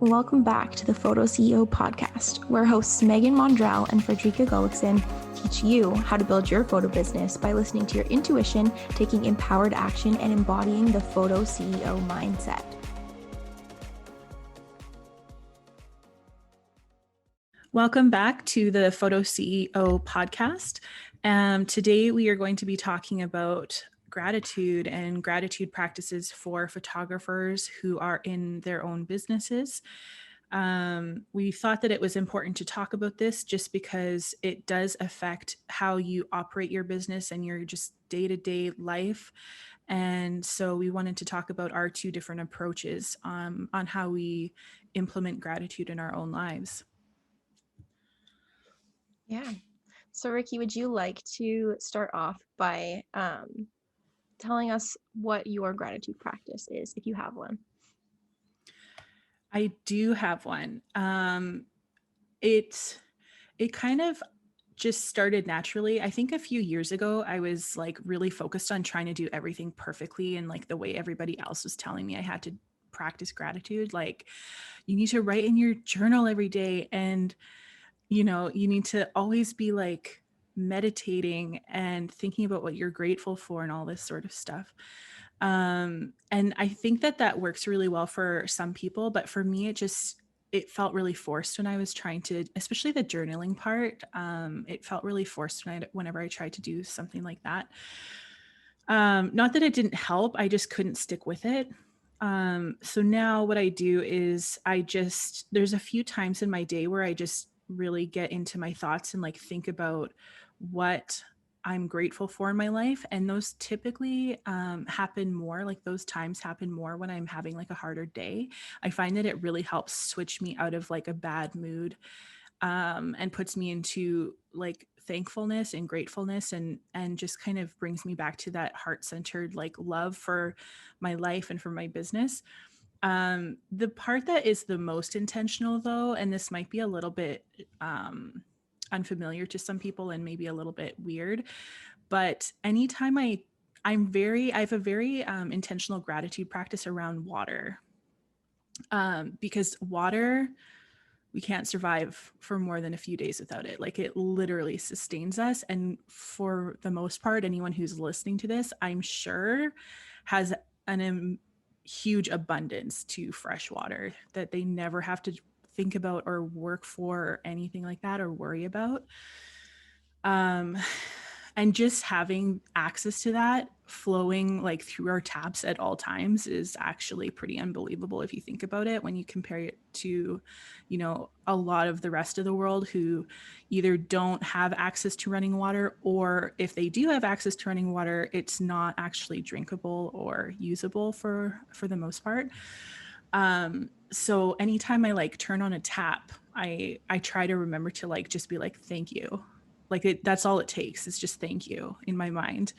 Welcome back to the PhotoCEO podcast, where hosts Megan Mondrell and Fredrika Gullikson teach you how to build your photo business by listening to your intuition, taking empowered action, and embodying the PhotoCEO mindset. Welcome back to the PhotoCEO podcast. Today we are going to be talking about gratitude and gratitude practices for photographers who are in their own businesses. We thought that it was important to talk about this just because it does affect how you operate your business and your just day-to-day life. And so we wanted to talk about our two different approaches on how we implement gratitude in our own lives. Yeah. So Ricky, would you like to start off by telling us what your gratitude practice is, if you have one? I do have one. It kind of just started naturally. I think a few years ago, I was like really focused on trying to do everything perfectly and like the way everybody else was telling me I had to practice gratitude. Like, you need to write in your journal every day, and you need to always be like meditating and thinking about what you're grateful for and all this sort of stuff. And I think that works really well for some people, but for me, it felt really forced when I was trying to, especially the journaling part. It felt really forced whenever I tried to do something like that. Not that it didn't help, I just couldn't stick with it. So now what I do is there's a few times in my day where I just really get into my thoughts and like think about what I'm grateful for in my life. And those typically happen more, like those times happen more when I'm having like a harder day. I find that it really helps switch me out of like a bad mood and puts me into like thankfulness and gratefulness and just kind of brings me back to that heart-centered like love for my life and for my business. The part that is the most intentional though, and this might be a little bit unfamiliar to some people and maybe a little bit weird, but anytime I have a very intentional gratitude practice around water, because water, we can't survive for more than a few days without it. Like, it literally sustains us. And for the most part, anyone who's listening to this, I'm sure, has an huge abundance to fresh water that they never have to think about or work for or anything like that or worry about. And just having access to that flowing like through our taps at all times is actually pretty unbelievable if you think about it, when you compare it to, a lot of the rest of the world who either don't have access to running water, or if they do have access to running water, it's not actually drinkable or usable for the most part. So anytime I like turn on a tap, I try to remember to like just be like, thank you. Like, that's all it takes. It's just thank you in my mind.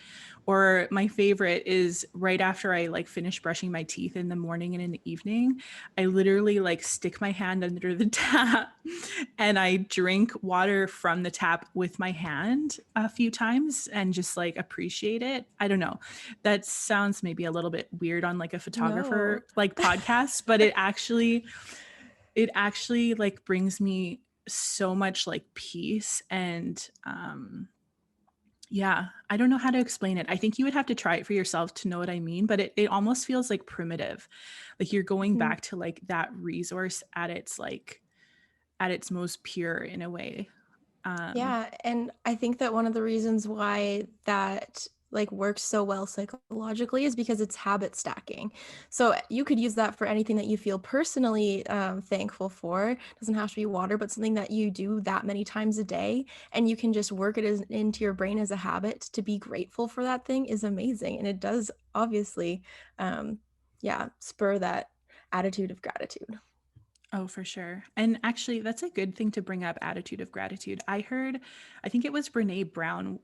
Or my favorite is right after I like finish brushing my teeth in the morning and in the evening, I literally like stick my hand under the tap and I drink water from the tap with my hand a few times and just like appreciate it. I don't know. That sounds maybe a little bit weird on like a photographer like podcast, but it actually like brings me so much like peace. And I don't know how to explain it. I think you would have to try it for yourself to know what I mean, but it almost feels like primitive, like you're going back to like that resource at its most pure in a way. Yeah, and I think that one of the reasons why that like works so well psychologically is because it's habit stacking. So you could use that for anything that you feel personally thankful for. It doesn't have to be water, but something that you do that many times a day, and you can just work it into your brain as a habit to be grateful for that thing is amazing. And it does obviously, spur that attitude of gratitude. Oh, for sure. And actually, that's a good thing to bring up, attitude of gratitude. I think it was Brene Brown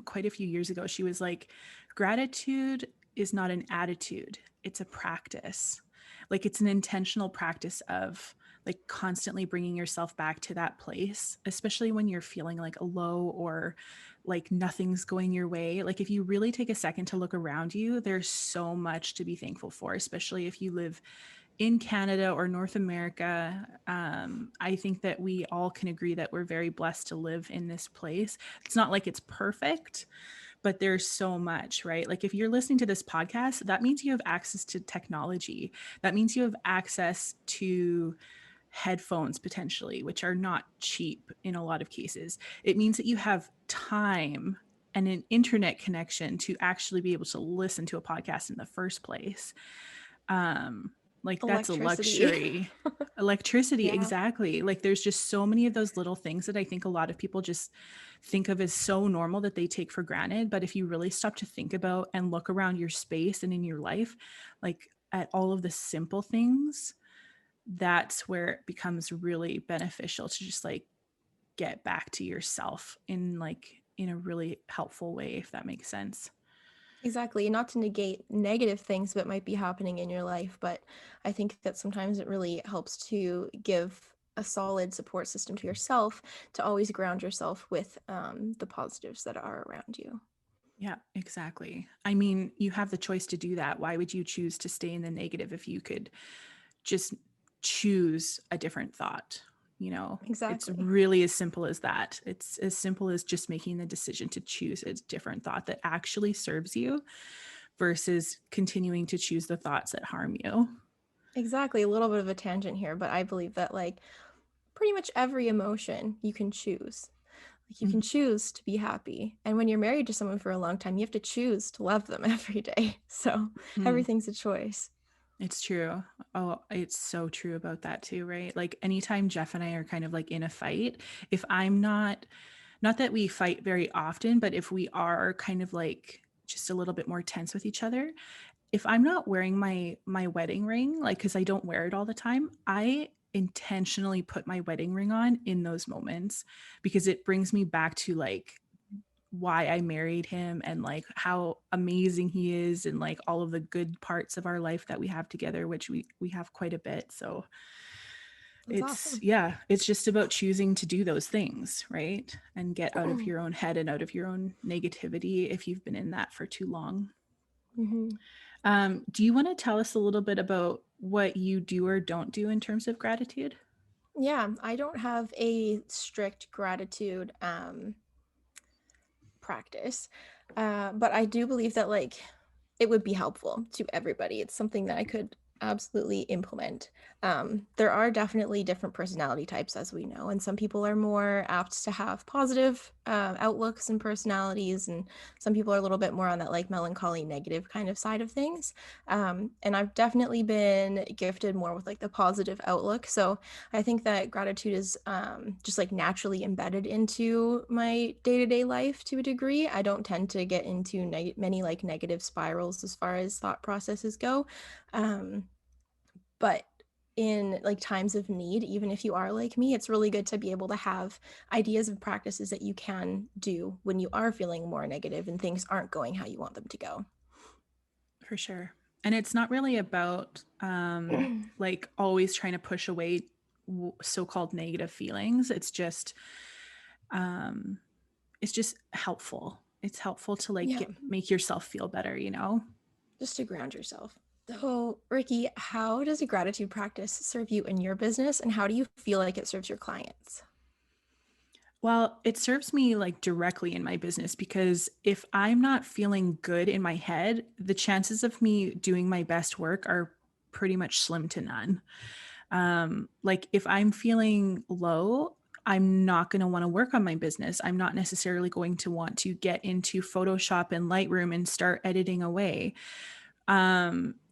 quite a few years ago. She was like, gratitude is not an attitude, it's a practice. Like, it's an intentional practice of like constantly bringing yourself back to that place, especially when you're feeling like low or like nothing's going your way. Like, if you really take a second to look around you, there's so much to be thankful for, especially if you live in Canada or North America, I think that we all can agree that we're very blessed to live in this place. It's not like it's perfect, but there's so much, right? Like if you're listening to this podcast, that means you have access to technology. That means you have access to headphones potentially, which are not cheap in a lot of cases. It means that you have time and an internet connection to actually be able to listen to a podcast in the first place. Like that's a Electricity. luxury. Electricity, Yeah, exactly. Like there's just so many of those little things that I think a lot of people just think of as so normal that they take for granted. But if you really stop to think about and look around your space and in your life, like at all of the simple things, that's where it becomes really beneficial to just like get back to yourself in a really helpful way, if that makes sense. exactly. Not to negate negative things that might be happening in your life, but I think that sometimes it really helps to give a solid support system to yourself to always ground yourself with the positives that are around you. Yeah, exactly. I mean, you have the choice to do that. Why would you choose to stay in the negative if you could just choose a different thought? You know, it's Exactly. really as simple as that. It's as simple as just making the decision to choose a different thought that actually serves you versus continuing to choose the thoughts that harm you. Exactly. A little bit of a tangent here, but I believe that like pretty much every emotion you can choose. Like you can Mhm. choose to be happy. And when you're married to someone for a long time, you have to choose to love them every day. So Mm, everything's a choice. it's true. Oh, it's so true about that too, right? Like anytime Jeff and I are kind of like in a fight, if I'm not that we fight very often, but if we are kind of like just a little bit more tense with each other, if I'm not wearing my wedding ring, like cuz I don't wear it all the time, I intentionally put my wedding ring on in those moments because it brings me back to like why I married him and like how amazing he is and like all of the good parts of our life that we have together, which we have quite a bit. So That's awesome. it's just about choosing to do those things, right? And get out of your own head and out of your own negativity if you've been in that for too long. Hmm. Do you want to tell us a little bit about what you do or don't do in terms of gratitude? Yeah, I don't have a strict gratitude practice, but I do believe that like it would be helpful to everybody. It's something that I could absolutely implement. There are definitely different personality types, as we know, and some people are more apt to have positive outlooks and personalities, and some people are a little bit more on that like melancholy, negative kind of side of things. And I've definitely been gifted more with like the positive outlook. So I think that gratitude is just like naturally embedded into my day to day life to a degree. I don't tend to get into many like negative spirals as far as thought processes go. Um, but in like times of need, even if you are like me, it's really good to be able to have ideas and practices that you can do when you are feeling more negative and things aren't going how you want them to go. For sure. And it's not really about like always trying to push away so-called negative feelings. Um, it's just helpful. It's helpful to like Yeah, make yourself feel better, you know? just to ground yourself. So, Ricky, how does a gratitude practice serve you in your business, and how do you feel like it serves your clients? Well, it serves me like directly in my business because if I'm not feeling good in my head, the chances of me doing my best work are pretty much slim to none. Like if I'm feeling low, I'm not going to want to work on my business. I'm not necessarily going to want to get into Photoshop and Lightroom and start editing away.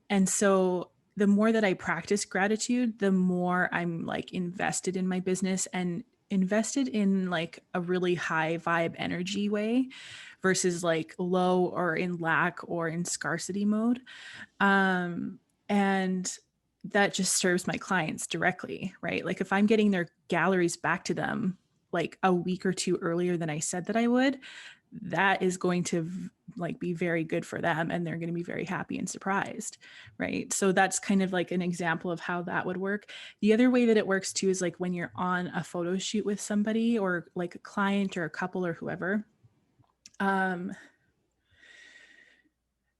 And so the more that I practice gratitude, the more I'm like invested in my business and invested in like a really high vibe energy way versus like low or in lack or in scarcity mode. And that just serves my clients directly, right? Like if I'm getting their galleries back to them like a week or two earlier than I said that I would, that is going to like be very good for them and they're going to be very happy and surprised, right? So that's kind of like an example of how that would work. The other way that it works too is like when you're on a photo shoot with somebody or like a client or a couple or whoever, um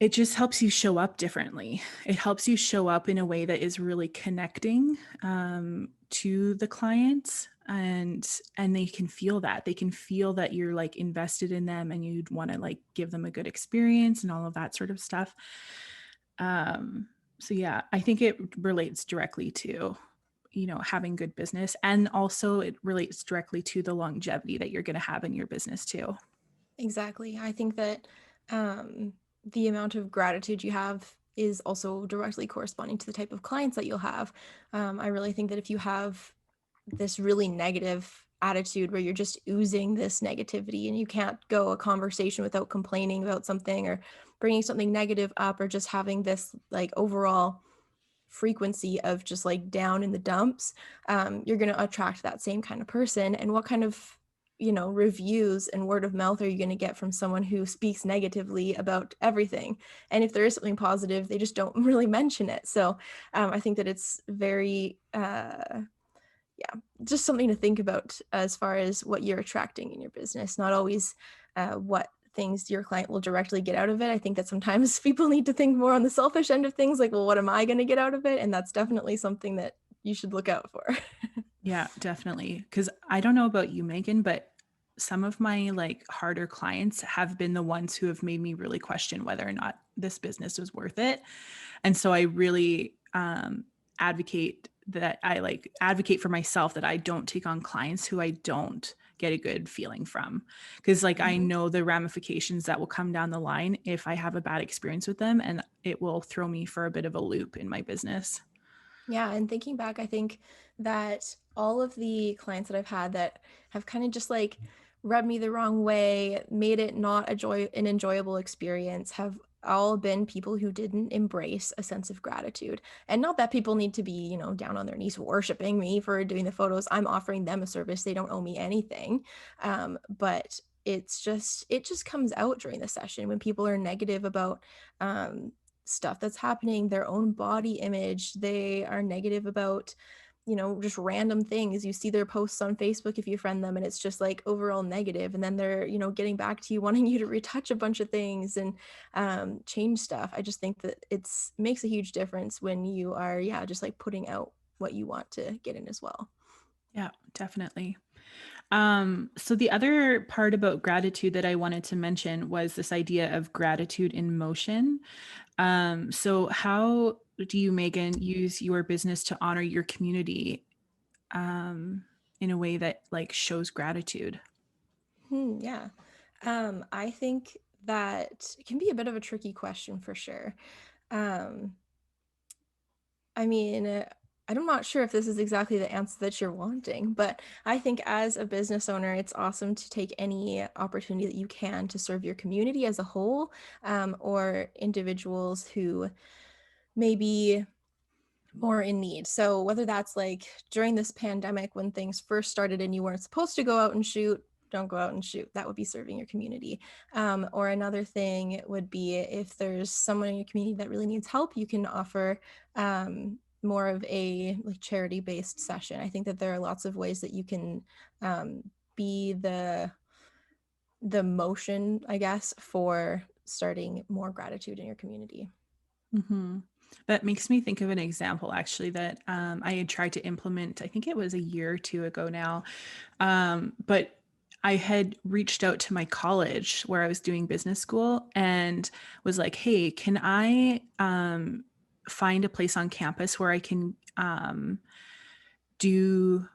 It just helps you show up differently. It helps you show up in a way that is really connecting to the clients, and they can feel that. They can feel that you're like invested in them and you'd want to like give them a good experience and all of that sort of stuff. Um, so yeah, I think it relates directly to, you know, having good business, and also it relates directly to the longevity that you're going to have in your business too. Exactly. I think that the amount of gratitude you have is also directly corresponding to the type of clients that you'll have. I really think that if you have this really negative attitude where you're just oozing this negativity and you can't go a conversation without complaining about something or bringing something negative up or just having this like overall frequency of just like down in the dumps, you're going to attract that same kind of person. And what kind of, reviews and word of mouth are you going to get from someone who speaks negatively about everything? And if there is something positive, they just don't really mention it. So I think that it's very, just something to think about as far as what you're attracting in your business, not always what things your client will directly get out of it. I think that sometimes people need to think more on the selfish end of things, like, well, what am I going to get out of it? And that's definitely something that you should look out for. Yeah, definitely. Because I don't know about you, Megan, but some of my like harder clients have been the ones who have made me really question whether or not this business was worth it. And so I really advocate that I like advocate for myself that I don't take on clients who I don't get a good feeling from. Because like I Mhm. know the ramifications that will come down the line if I have a bad experience with them, and it will throw me for a bit of a loop in my business. Yeah, and thinking back, I think that all of the clients that I've had that have kind of just like rubbed me the wrong way, made it not an enjoyable experience, have all been people who didn't embrace a sense of gratitude. And not that people need to be, down on their knees worshiping me for doing the photos. I'm offering them a service. They don't owe me anything. But it just comes out during the session when people are negative about um, stuff that's happening, their own body image. They are negative about, just random things. You see their posts on Facebook if you friend them, and it's just like overall negative. And then they're, getting back to you, wanting you to retouch a bunch of things and change stuff. I just think that it's makes a huge difference when you are, yeah, just like putting out what you want to get in as well. Yeah, definitely. So the other part about gratitude that I wanted to mention was this idea of gratitude in motion. So how do you, Megan, use your business to honor your community in a way that like shows gratitude? Yeah. I think that it can be a bit of a tricky question for sure. Um, I mean, I'm not sure if this is exactly the answer that you're wanting, but I think as a business owner, it's awesome to take any opportunity that you can to serve your community as a whole, or individuals who may be more in need. So whether that's like during this pandemic when things first started and you weren't supposed to go out and shoot, don't go out and shoot. That would be serving your community. Or another thing would be if there's someone in your community that really needs help, you can offer more of a like charity based session. I think that there are lots of ways that you can be the motion, I guess, for starting more gratitude in your community. Mm-hmm. That makes me think of an example actually that I had tried to implement. I think it was a year or two ago now. But I had reached out to my college where I was doing business school and was like, hey, can I find a place on campus where I can do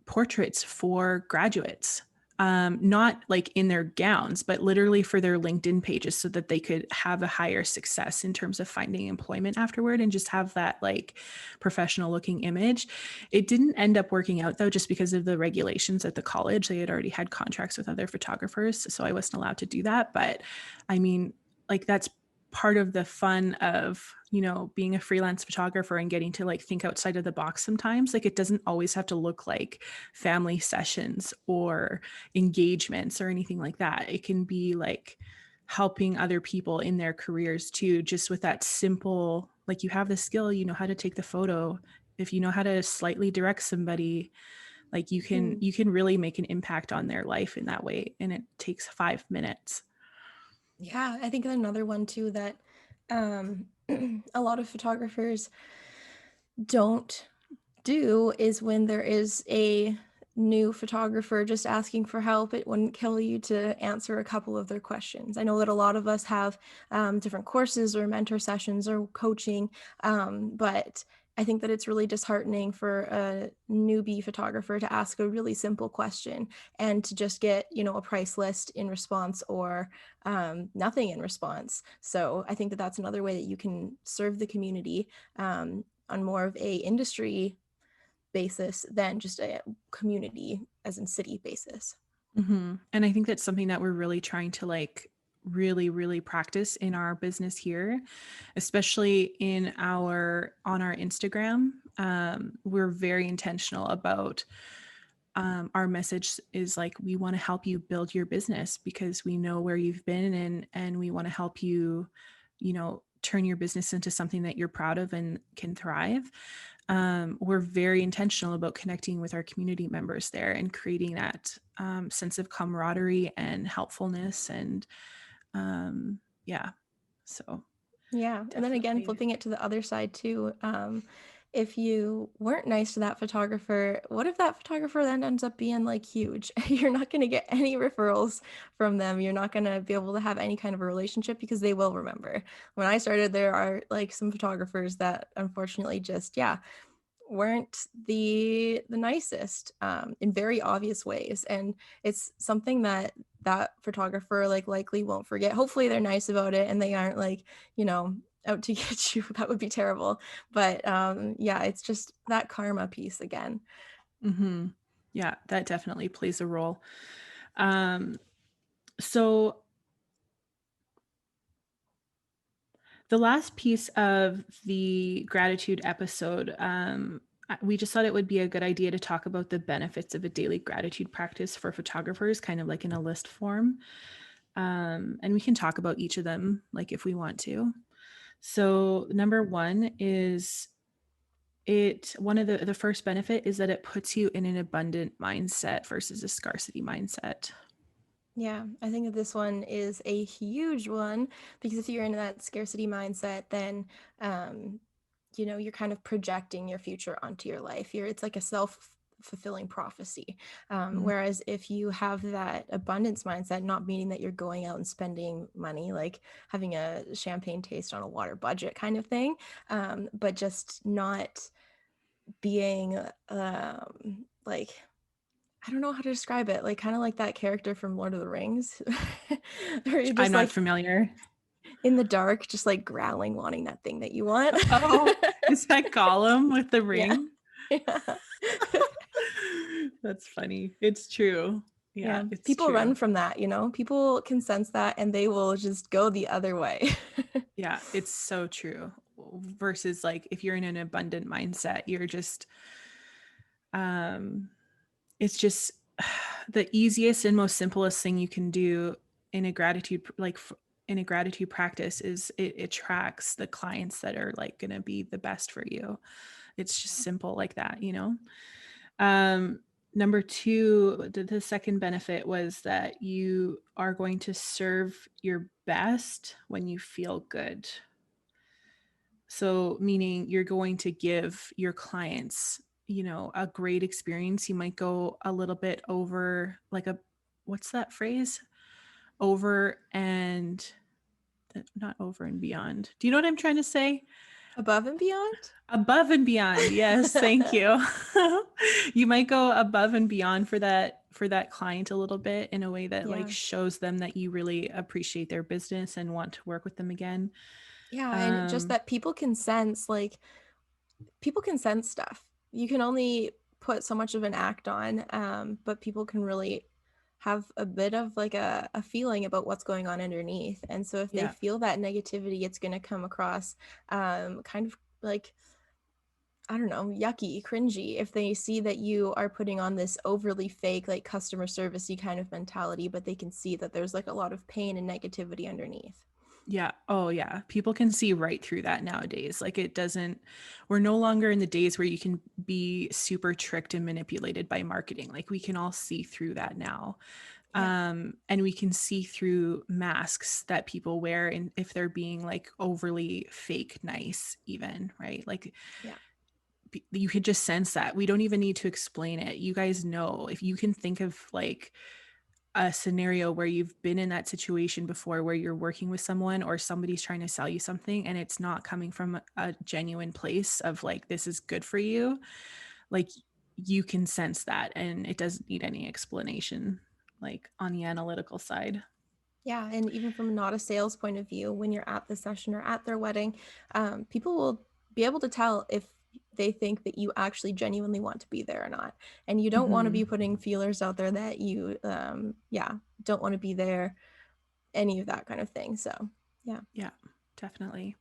portraits for graduates, not like in their gowns, but literally for their LinkedIn pages so that they could have a higher success in terms of finding employment afterward and just have that like professional looking image. It didn't end up working out though, just because of the regulations at the college. They had already had contracts with other photographers, so I wasn't allowed to do that. But I mean, like that's part of the fun of, you know, being a freelance photographer and getting to like think outside of the box sometimes. Like it doesn't always have to look like family sessions or engagements or anything like that. It can be like helping other people in their careers too, just with that simple, like you have the skill, you know how to take the photo. If you know how to slightly direct somebody, like Hmm. you can really make an impact on their life in that way. And it takes 5 minutes. Yeah, I think another one too that um, a lot of photographers don't do is when there is a new photographer just asking for help, it wouldn't kill you to answer a couple of their questions. I know that a lot of us have different courses or mentor sessions or coaching, but I think that it's really disheartening for a newbie photographer to ask a really simple question and to just get, a price list in response or nothing in response. So I think that that's another way that you can serve the community on more of a industry basis than just a community as in city basis. And I think that's something that we're really trying to like really, really practice in our business here, especially on our Instagram. We're very intentional about our message is like, we want to help you build your business because we know where you've been, and we want to help you, turn your business into something that you're proud of and can thrive. We're very intentional about connecting with our community members there and creating that sense of camaraderie and helpfulness. And yeah, so Yeah. And then again, definitely. flipping it to the other side too. If you weren't nice to that photographer, what if that photographer then ends up being like huge? You're not going to get any referrals from them. You're not going to be able to have any kind of a relationship because they will remember. When I started, there are like some photographers that unfortunately just, yeah, weren't the nicest in very obvious ways, and it's something that that photographer like likely won't forget. Hopefully they're nice about it and they aren't like out to get you. That would be terrible, but yeah, it's just that karma piece again. Hmm. Yeah, that definitely plays a role. um, so the last piece of the gratitude episode, we just thought it would be a good idea to talk about the benefits of a daily gratitude practice for photographers, kind of like in a list form. And we can talk about each of them, like if we want to. So, number one is one of the first benefit is that it puts you in an abundant mindset versus a scarcity mindset. Yeah, I think that this one is a huge one because if you're in that scarcity mindset, then you're kind of projecting your future onto your life. It's like a self-fulfilling prophecy. Mm. Whereas if you have that abundance mindset, not meaning that you're going out and spending money, like having a champagne taste on a water budget kind of thing, but just not being like, I don't know how to describe it, like kind of like that character from Lord of the Rings, where you're I'm just not like familiar. in the dark, just like growling, wanting that thing that you want. Oh, is that Gollum with the Yeah. ring? Yeah. That's funny. It's true. Yeah, Yeah. it's People true. run from that, People can sense that and they will just go the other way. Yeah, it's so true. Versus like if you're in an abundant mindset, you're just um it's just the easiest and most simplest thing you can do in a gratitude in a gratitude practice is it attracts the clients that are like going to be the best for you. It's just simple like that. um Number two, the second benefit was that you are going to serve your best when you feel good. So, meaning you're going to give your clients, a great experience. You might go a little bit over, like what's that phrase? Over and not over and beyond. Do you know what I'm trying to say? Above and beyond? Above and beyond. Yes, thank you. You might go above and beyond for that client a little bit in a way that like Yeah. shows them that you really appreciate their business and want to work with them again. Yeah. And just Um, that people can sense stuff. You can only put so much of an act on, but people can really have a bit of like a feeling about what's going on underneath. And so if they yeah. feel that negativity, it's going to come across kind of like, I don't know, yucky, cringy if they see that you are putting on this overly fake, like customer servicey kind of mentality, but they can see that there's like a lot of pain and negativity underneath. Yeah. Oh, yeah. People can see right through that nowadays. Like we're no longer in the days where you can be super tricked and manipulated by marketing. Like we can all see through that now. Yeah. And we can see through masks that people wear, and if they're being like overly fake nice, even, right? Like Yeah. you could just sense that. We don't even need to explain it. You guys know. If you can think of like a scenario where you've been in that situation before, where you're working with someone or somebody's trying to sell you something and it's not coming from a genuine place of like, this is good for you, like you can sense that, and it doesn't need any explanation, like on the analytical side. Yeah, and even from not a sales point of view, when you're at the session or at their wedding, people will be able to tell if they think that you actually genuinely want to be there or not. And you don't want to Mm-hmm. be putting feelers out there that you, yeah, don't want to be there, any of that kind of thing. So, yeah. Yeah, definitely.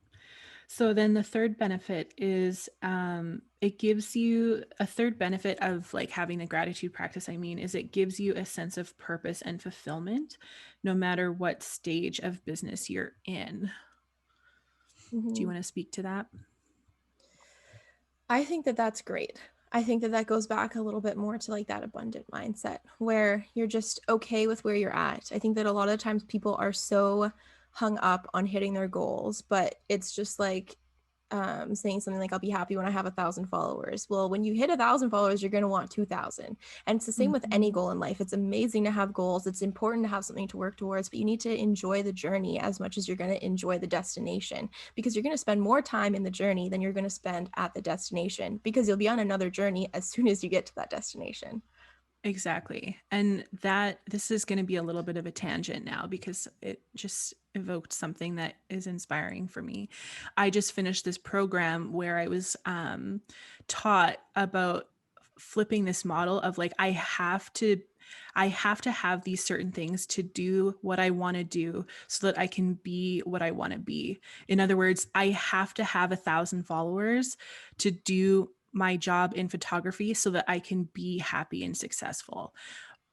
So then the third benefit is it gives you a third benefit of like having the gratitude practice. I mean, is it gives you a sense of purpose and fulfillment no matter what stage of business you're in. Do you Mhm. want to speak to that? I think that that's great. I think that that goes back a little bit more to like that abundant mindset where you're just okay with where you're at. I think that a lot of times people are so hung up on hitting their goals, but it's just like saying something like, I'll be happy when I have 1,000 followers. Well, when you hit 1,000 followers, you're going to want 2,000. And it's the same with any Mm-hmm. goal in life. It's amazing to have goals. It's important to have something to work towards, but you need to enjoy the journey as much as you're going to enjoy the destination, because you're going to spend more time in the journey than you're going to spend at the destination, because you'll be on another journey as soon as you get to that destination. Exactly. And that this is going to be a little bit of a tangent now because it just evoked something that is inspiring for me. I just finished this program where I was taught about flipping this model of like I have to have these certain things to do what I want to do so that I can be what I want to be. In other words, I have to have 1,000 followers to do my job in photography so that I can be happy and successful.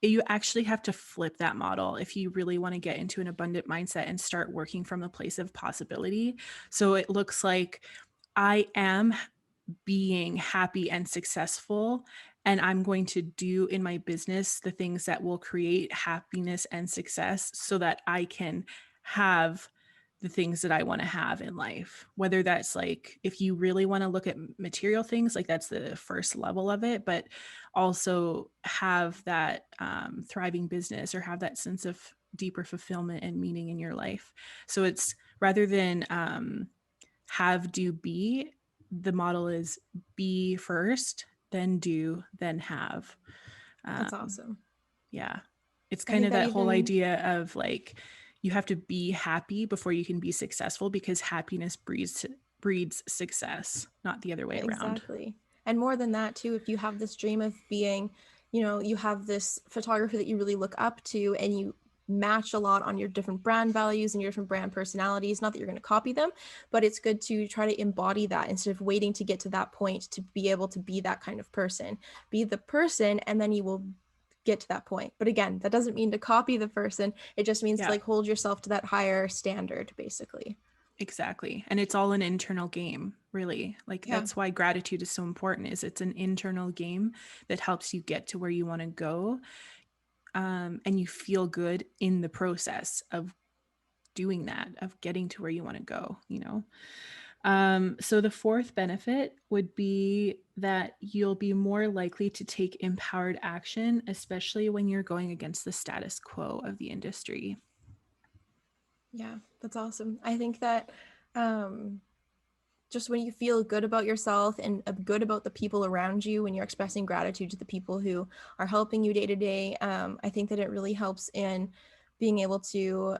You actually have to flip that model if you really want to get into an abundant mindset and start working from a place of possibility. So it looks like I am being happy and successful, and I'm going to do in my business the things that will create happiness and success so that I can have the things that I want to have in life. Whether that's like, if you really want to look at material things, like that's the first level of it, but also have that thriving business or have that sense of deeper fulfillment and meaning in your life. So it's rather than have, do, be, the model is be first, then do, then have. That's Um, awesome. yeah. It's I kind think of that that whole even idea of like, you have to be happy before you can be successful because happiness breeds success, not the other way around. exactly. And more than that, too, if you have this dream of being, you have this photographer that you really look up to and you match a lot on your different brand values and your different brand personalities. Not that you're going to copy them, but it's good to try to embody that instead of waiting to get to that point to be able to be that kind of person. Be the person, and then you will get to that point. But again, that doesn't mean to copy the person. It just means to Yeah, like hold yourself to that higher standard, basically. exactly. And it's all an internal game, really. Like Yeah. that's why gratitude is so important, is it's an internal game that helps you get to where you want to go. And you feel good in the process of doing that, of getting to where you want to go. So the fourth benefit would be that you'll be more likely to take empowered action, especially when you're going against the status quo of the industry. Yeah, that's awesome. I think that um, just when you feel good about yourself and good about the people around you, when you're expressing gratitude to the people who are helping you day to day, I think that it really helps in being able to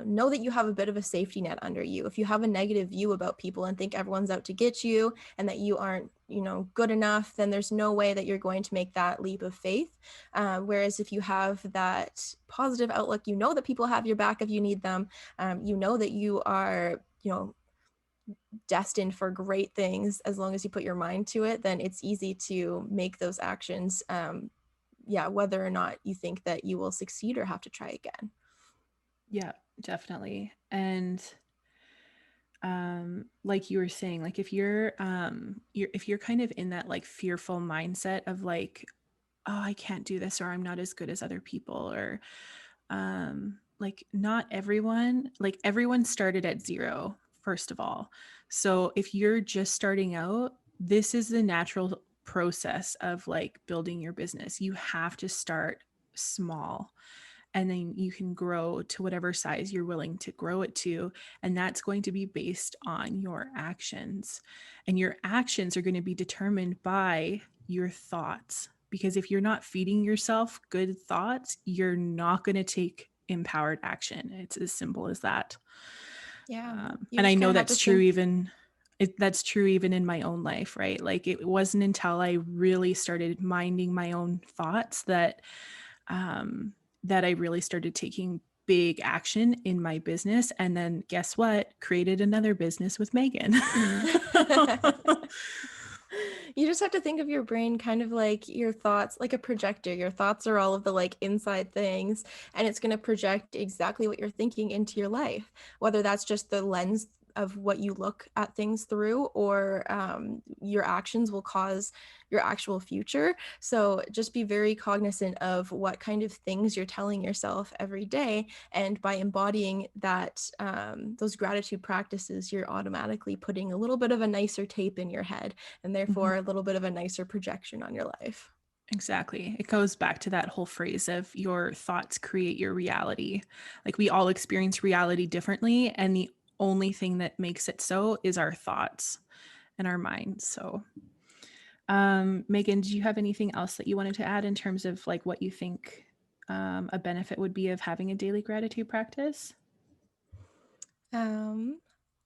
know that you have a bit of a safety net under you. If you have a negative view about people and think everyone's out to get you and that you aren't, good enough, then there's no way that you're going to make that leap of faith. Whereas if you have that positive outlook, you know that people have your back if you need them. You know that you are, destined for great things as long as you put your mind to it, then it's easy to make those actions. Yeah, whether or not you think that you will succeed or have to try again. Yeah, definitely. And like you were saying, like if you're kind of in that like fearful mindset of like, oh, I can't do this, or I'm not as good as other people, or like not everyone, like everyone started at zero, first of all. So if you're just starting out, this is the natural process of like building your business. You have to start small, and then you can grow to whatever size you're willing to grow it to. And that's going to be based on your actions. And your actions are going to be determined by your thoughts. Because if you're not feeding yourself good thoughts, you're not going to take empowered action. It's as simple as that. Yeah. You And I just kind know of have to that's true think. even that's true even in my own life, right? Like it wasn't until I really started minding my own thoughts that um, that I really started taking big action in my business. And then guess what? Created another business with Megan. You just have to think of your brain kind of like your thoughts, like a projector. Your thoughts are all of the like inside things, and it's going to project exactly what you're thinking into your life, whether that's just the lens of what you look at things through, or your actions will cause your actual future. So just be very cognizant of what kind of things you're telling yourself every day, and by embodying that, those gratitude practices, you're automatically putting a little bit of a nicer tape in your head, and Mhm. therefore a little bit of a nicer projection on your life. Exactly. It goes back to that whole phrase of your thoughts create your reality. Like we all experience reality differently, and the only thing that makes it so is our thoughts and our minds. So, Megan, do you have anything else that you wanted to add in terms of like what you think a benefit would be of having a daily gratitude practice? Um,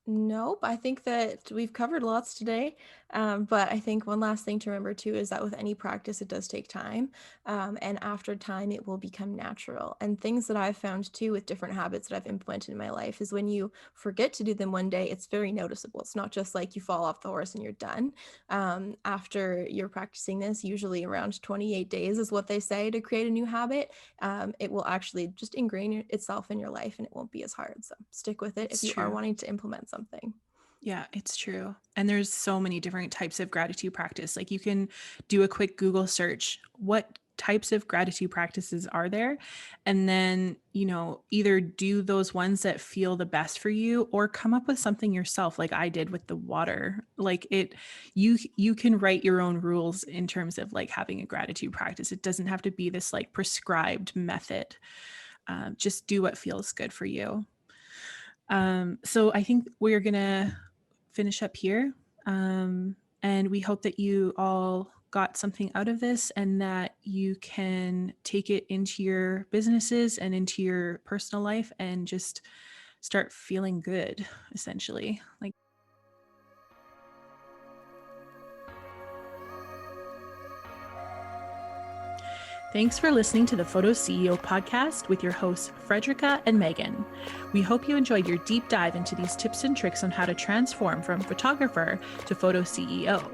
Nope. I think that we've covered lots today. But I think one last thing to remember too is that with any practice, it does take time. And after time, it will become natural. And things that I've found too with different habits that I've implemented in my life is when you forget to do them one day, it's very noticeable. It's not just like you fall off the horse and you're done. After you're practicing this, usually around 28 days is what they say to create a new habit. It will actually just ingrain itself in your life, and it won't be as hard. So stick with it if It's you are true. wanting to implement something. Yeah, it's true. And there's so many different types of gratitude practice. Like you can do a quick Google search. What types of gratitude practices are there? And then, either do those ones that feel the best for you or come up with something yourself like I did with the water. Like you can write your own rules in terms of like having a gratitude practice. It doesn't have to be this like prescribed method. Just do what feels good for you. So I think we're going to finish up here. And we hope that you all got something out of this and that you can take it into your businesses and into your personal life and just start feeling good, essentially. Like, thanks for listening to the Photo CEO podcast with your hosts, Frederica and Megan. We hope you enjoyed your deep dive into these tips and tricks on how to transform from photographer to Photo CEO.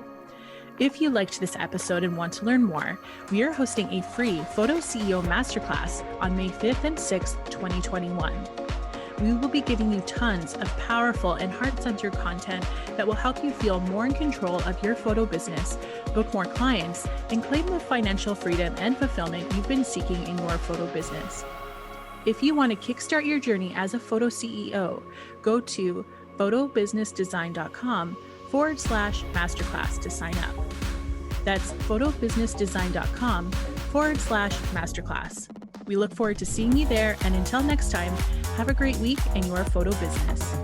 If you liked this episode and want to learn more, we are hosting a free Photo CEO Masterclass on May 5th and 6th, 2021. We will be giving you tons of powerful and heart-centered content that will help you feel more in control of your photo business, book more clients, and claim the financial freedom and fulfillment you've been seeking in your photo business. If you want to kickstart your journey as a photo CEO, go to photobusinessdesign.com/masterclass to sign up. That's photobusinessdesign.com/masterclass. We look forward to seeing you there, and until next time, have a great week in your photo business.